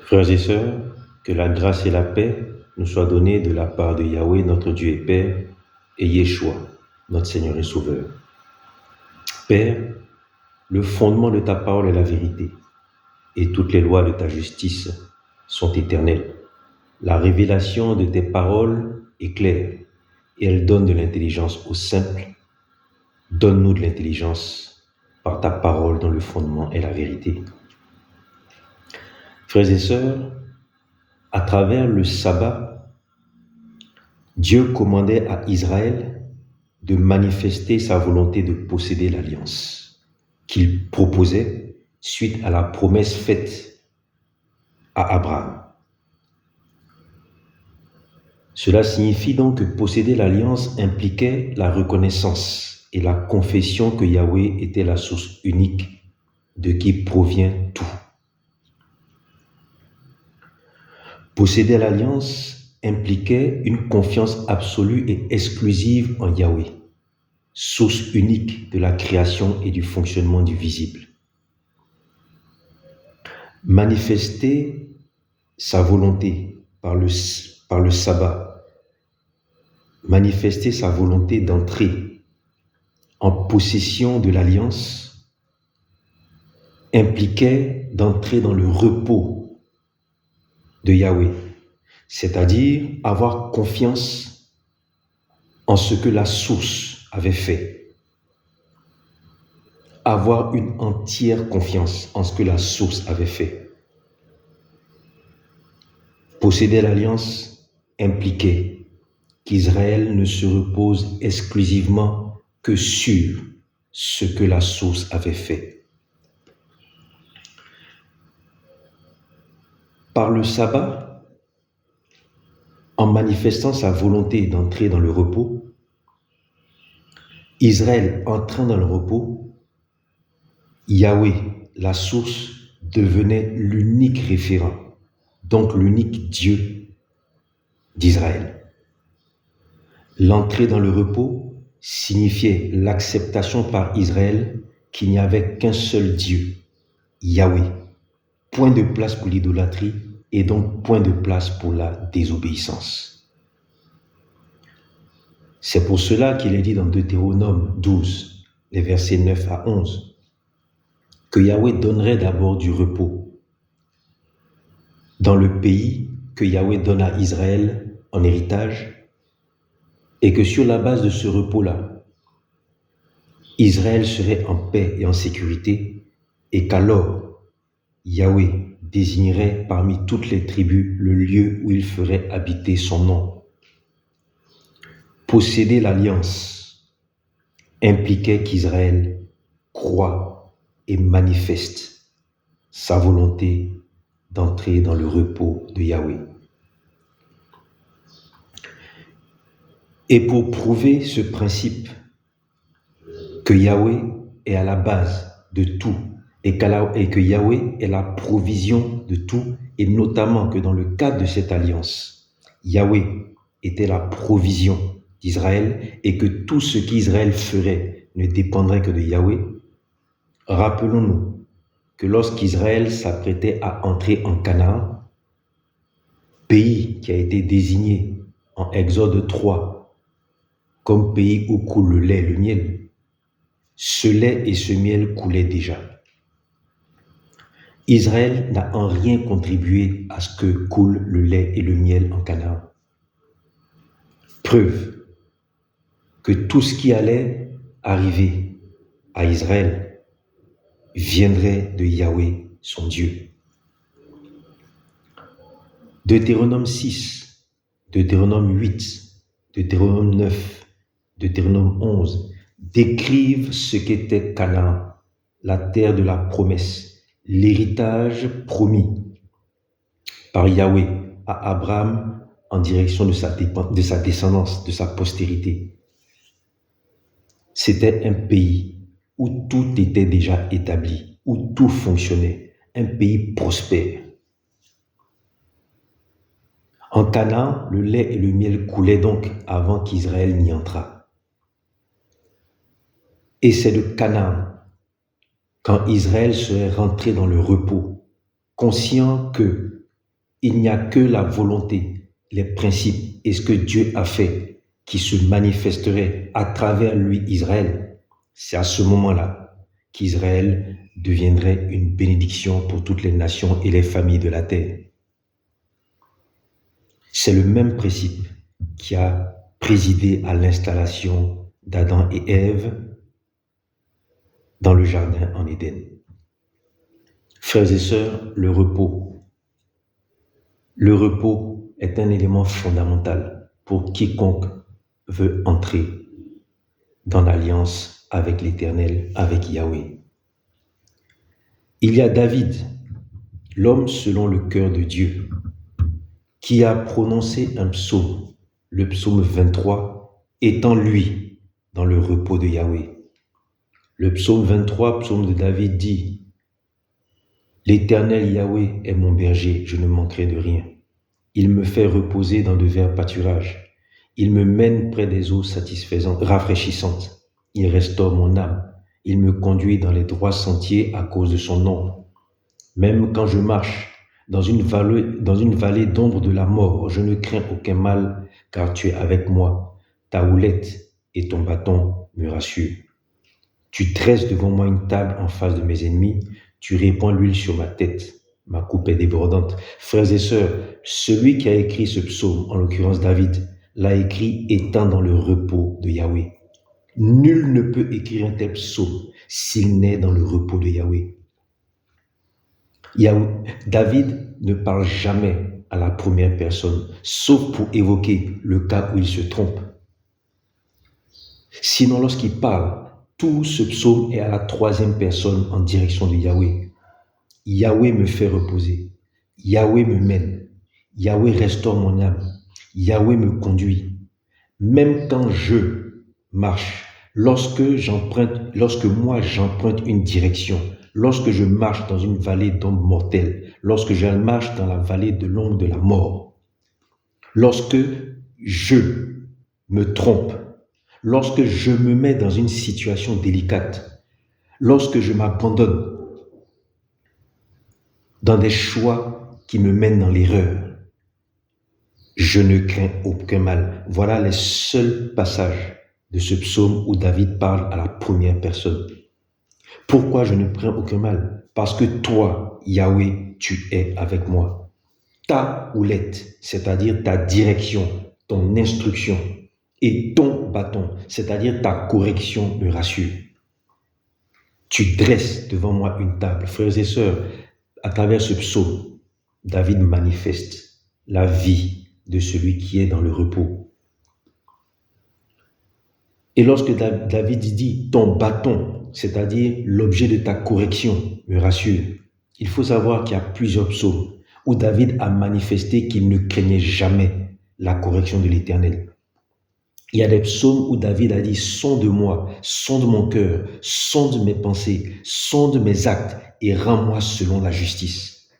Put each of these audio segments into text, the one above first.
Frères et sœurs, que la grâce et la paix nous soient données de la part de Yahweh, notre Dieu et Père, et Yeshua, notre Seigneur et Sauveur. Père, le fondement de ta parole est la vérité, et toutes les lois de ta justice sont éternelles. La révélation de tes paroles est claire, et elle donne de l'intelligence aux simples. Donne-nous de l'intelligence par ta parole dont le fondement est la vérité. Frères et sœurs, à travers le sabbat, Dieu commandait à Israël de manifester sa volonté de posséder l'alliance qu'il proposait suite à la promesse faite à Abraham. Cela signifie donc que posséder l'alliance impliquait la reconnaissance et la confession que Yahweh était la source unique de qui provient tout. Posséder l'alliance impliquait une confiance absolue et exclusive en Yahweh, source unique de la création et du fonctionnement du visible. Manifester sa volonté par le sabbat, manifester sa volonté d'entrer en possession de l'alliance impliquait d'entrer dans le repos de Yahweh, c'est-à-dire avoir confiance en ce que la source avait fait, avoir une entière confiance en ce que la source avait fait. Posséder l'alliance impliquait qu'Israël ne se repose exclusivement que sur ce que la source avait fait. Par le sabbat, en manifestant sa volonté d'entrer dans le repos, Israël entrant dans le repos, Yahweh, la source, devenait l'unique référent, donc l'unique Dieu d'Israël. L'entrée dans le repos signifiait l'acceptation par Israël qu'il n'y avait qu'un seul Dieu, Yahweh. Point de place pour l'idolâtrie et donc point de place pour la désobéissance. C'est pour cela qu'il est dit dans Deutéronome 12, les versets 9 à 11, que Yahweh donnerait d'abord du repos dans le pays que Yahweh donne à Israël en héritage, et que sur la base de ce repos-là, Israël serait en paix et en sécurité, et qu'alors Yahweh désignerait parmi toutes les tribus le lieu où il ferait habiter son nom. Posséder l'alliance impliquait qu'Israël croit et manifeste sa volonté d'entrer dans le repos de Yahweh. Et pour prouver ce principe que Yahweh est à la base de tout et que Yahweh est la provision de tout, et notamment que dans le cadre de cette alliance, Yahweh était la provision d'Israël et que tout ce qu'Israël ferait ne dépendrait que de Yahweh, rappelons-nous que lorsqu'Israël s'apprêtait à entrer en Canaan, pays qui a été désigné en Exode 3 comme pays où coule le lait et le miel, ce lait et ce miel coulaient déjà. Israël n'a en rien contribué à ce que coule le lait et le miel en Canaan. Preuve que tout ce qui allait arriver à Israël viendrait de Yahweh, son Dieu. Deutéronome 6, Deutéronome 8, Deutéronome 9, Deutéronome 11 décrivent ce qu'était Canaan, la terre de la promesse, l'héritage promis par Yahweh à Abraham en direction de sa descendance, de sa postérité. C'était un pays où tout était déjà établi, où tout fonctionnait, un pays prospère. En Canaan, le lait et le miel coulaient donc avant qu'Israël n'y entrât. Et c'est de Canaan, quand Israël serait rentré dans le repos, conscient que il n'y a que la volonté, les principes et ce que Dieu a fait qui se manifesterait à travers lui, Israël. C'est à ce moment-là qu'Israël deviendrait une bénédiction pour toutes les nations et les familles de la terre. C'est le même principe qui a présidé à l'installation d'Adam et Ève dans le jardin en Éden. Frères et sœurs, le repos. Le repos est un élément fondamental pour quiconque veut entrer dans l'alliance avec l'Éternel, avec Yahweh. Il y a David, l'homme selon le cœur de Dieu, qui a prononcé un psaume, le psaume 23, étant lui dans le repos de Yahweh. Le psaume 23, psaume de David dit « L'Éternel Yahweh est mon berger, je ne manquerai de rien. Il me fait reposer dans de verts pâturages. Il me mène près des eaux satisfaisantes, rafraîchissantes. Il restaure mon âme. Il me conduit dans les droits sentiers à cause de son nom. Même quand je marche dans une vallée d'ombre de la mort, je ne crains aucun mal, car tu es avec moi. Ta houlette et ton bâton me rassurent. Tu dresses devant moi une table en face de mes ennemis. Tu répands l'huile sur ma tête. Ma coupe est débordante. Frères et sœurs, celui qui a écrit ce psaume, en l'occurrence David, l'a écrit étant dans le repos de Yahweh. Nul ne peut écrire un tel psaume s'il n'est dans le repos de Yahweh. David ne parle jamais à la première personne, sauf pour évoquer le cas où il se trompe. Sinon, lorsqu'il parle, tout ce psaume est à la troisième personne en direction de Yahweh. Yahweh me fait reposer. Yahweh me mène. Yahweh restaure mon âme. Yahweh me conduit. Même quand je marche, lorsque moi j'emprunte une direction, lorsque je marche dans une vallée d'ombre mortelle, lorsque je marche dans la vallée de l'ombre de la mort, lorsque je me trompe, lorsque je me mets dans une situation délicate, lorsque je m'abandonne dans des choix qui me mènent dans l'erreur, je ne crains aucun mal. Voilà les seuls passages de ce psaume où David parle à la première personne. Pourquoi je ne crains aucun mal? Parce que toi, Yahweh, tu es avec moi. Ta houlette, c'est-à-dire ta direction, ton instruction, et ton bâton, c'est-à-dire ta correction, me rassure. Tu dresses devant moi une table. Frères et sœurs, à travers ce psaume, David manifeste la vie de celui qui est dans le repos. Et lorsque David dit ton bâton, c'est-à-dire l'objet de ta correction, me rassure, il faut savoir qu'il y a plusieurs psaumes où David a manifesté qu'il ne craignait jamais la correction de l'Éternel. Il y a des psaumes où David a dit « Sonde-moi, sonde mon cœur, sonde mes pensées, sonde mes actes et rends-moi selon la justice. »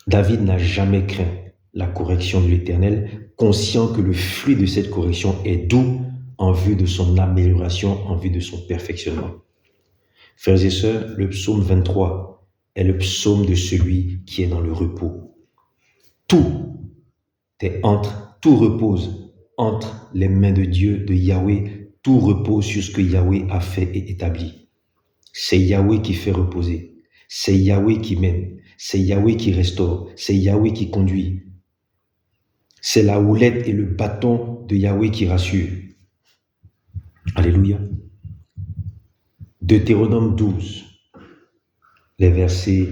David n'a jamais craint la correction de l'Éternel, conscient que le fruit de cette correction est doux en vue de son amélioration, en vue de son perfectionnement. Frères et sœurs, le psaume 23 est le psaume de celui qui est dans le repos. Tout repose entre les mains de Dieu, de Yahweh, tout repose sur ce que Yahweh a fait et établi. C'est Yahweh qui fait reposer, c'est Yahweh qui mène, c'est Yahweh qui restaure, c'est Yahweh qui conduit. C'est la houlette et le bâton de Yahweh qui rassure. Alléluia. Deutéronome 12, les versets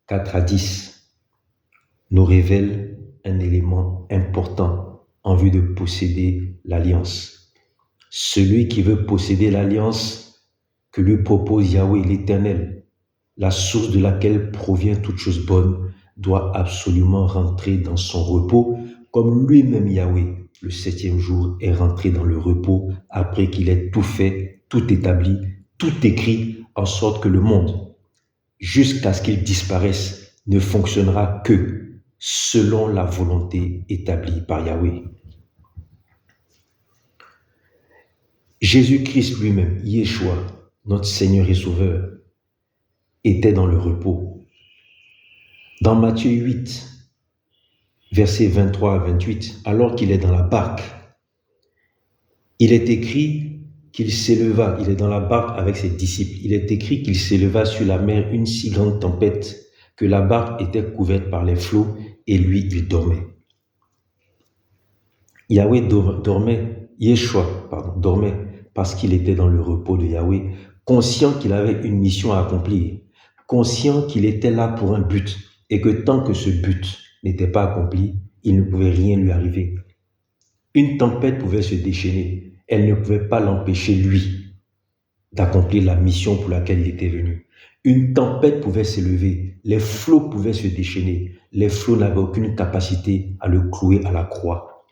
4 à 10, nous révèlent un élément important en vue de posséder l'alliance. Celui qui veut posséder l'alliance que lui propose Yahweh l'Éternel, la source de laquelle provient toute chose bonne, doit absolument rentrer dans son repos, comme lui-même Yahweh, le 7e jour, est rentré dans le repos après qu'il ait tout fait, tout établi, tout écrit, en sorte que le monde, jusqu'à ce qu'il disparaisse, ne fonctionnera que selon la volonté établie par Yahweh. Jésus-Christ lui-même, Yeshua, notre Seigneur et Sauveur, était dans le repos. Dans Matthieu 8, versets 23 à 28, alors qu'il est dans la barque, il est écrit qu'il s'éleva, il est dans la barque avec ses disciples, il est écrit qu'il s'éleva sur la mer une si grande tempête que la barque était couverte par les flots et lui, il dormait. Yahweh Yeshua dormait parce qu'il était dans le repos de Yahweh, conscient qu'il avait une mission à accomplir, conscient qu'il était là pour un but et que tant que ce but n'était pas accompli, il ne pouvait rien lui arriver. Une tempête pouvait se déchaîner, elle ne pouvait pas l'empêcher, lui, d'accomplir la mission pour laquelle il était venu. Une tempête pouvait s'élever, les flots pouvaient se déchaîner, les flots n'avaient aucune capacité à le clouer à la croix.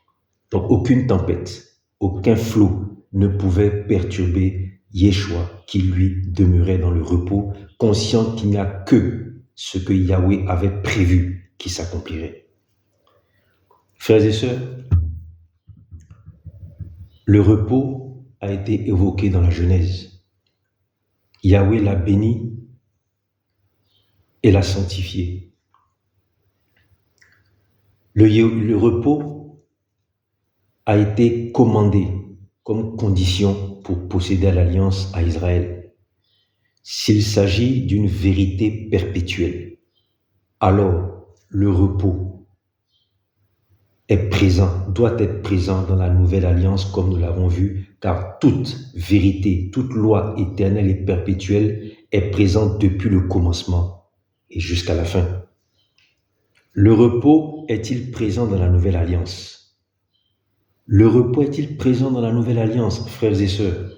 Donc aucune tempête, aucun flot ne pouvait perturber Yeshua qui lui demeurait dans le repos, conscient qu'il n'y a que ce que Yahweh avait prévu qui s'accomplirait. Frères et sœurs, le repos a été évoqué dans la Genèse. Yahweh l'a béni et l'a sanctifié. Le repos a été commandé comme condition pour posséder l'alliance à Israël. S'il s'agit d'une vérité perpétuelle, alors le repos est présent, doit être présent dans la nouvelle alliance comme nous l'avons vu, car toute vérité, toute loi éternelle et perpétuelle est présente depuis le commencement et jusqu'à la fin. Le repos est-il présent dans la nouvelle alliance? Le repos est-il présent dans la nouvelle alliance, frères et sœurs?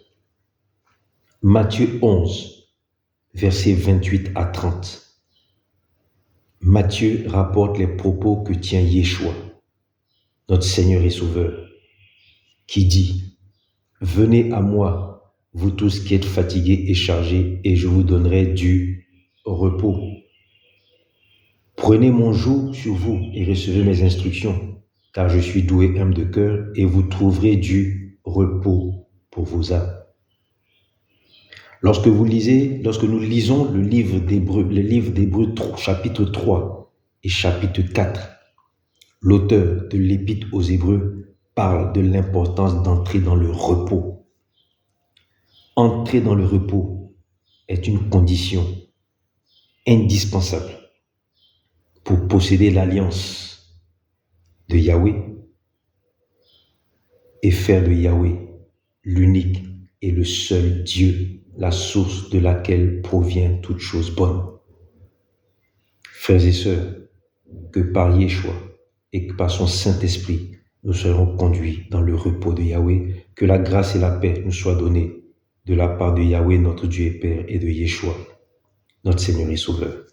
Matthieu 11, versets 28 à 30. Matthieu rapporte les propos que tient Yeshua, notre Seigneur et Sauveur, qui dit « Venez à moi, vous tous qui êtes fatigués et chargés, et je vous donnerai du repos. Prenez mon joug sur vous et recevez mes instructions, car je suis doux et humble de cœur, et vous trouverez du repos pour vos âmes. » Lorsque nous lisons le livre d'Hébreux chapitre 3 et chapitre 4, l'auteur de l'Épître aux Hébreux parle de l'importance d'entrer dans le repos. Entrer dans le repos est une condition indispensable pour posséder l'alliance de Yahweh et faire de Yahweh l'unique et le seul Dieu, la source de laquelle provient toute chose bonne. Frères et sœurs, que par Yeshua et que par son Saint-Esprit, nous serons conduits dans le repos de Yahweh, que la grâce et la paix nous soient données de la part de Yahweh, notre Dieu et Père, et de Yeshua, notre Seigneur et Sauveur.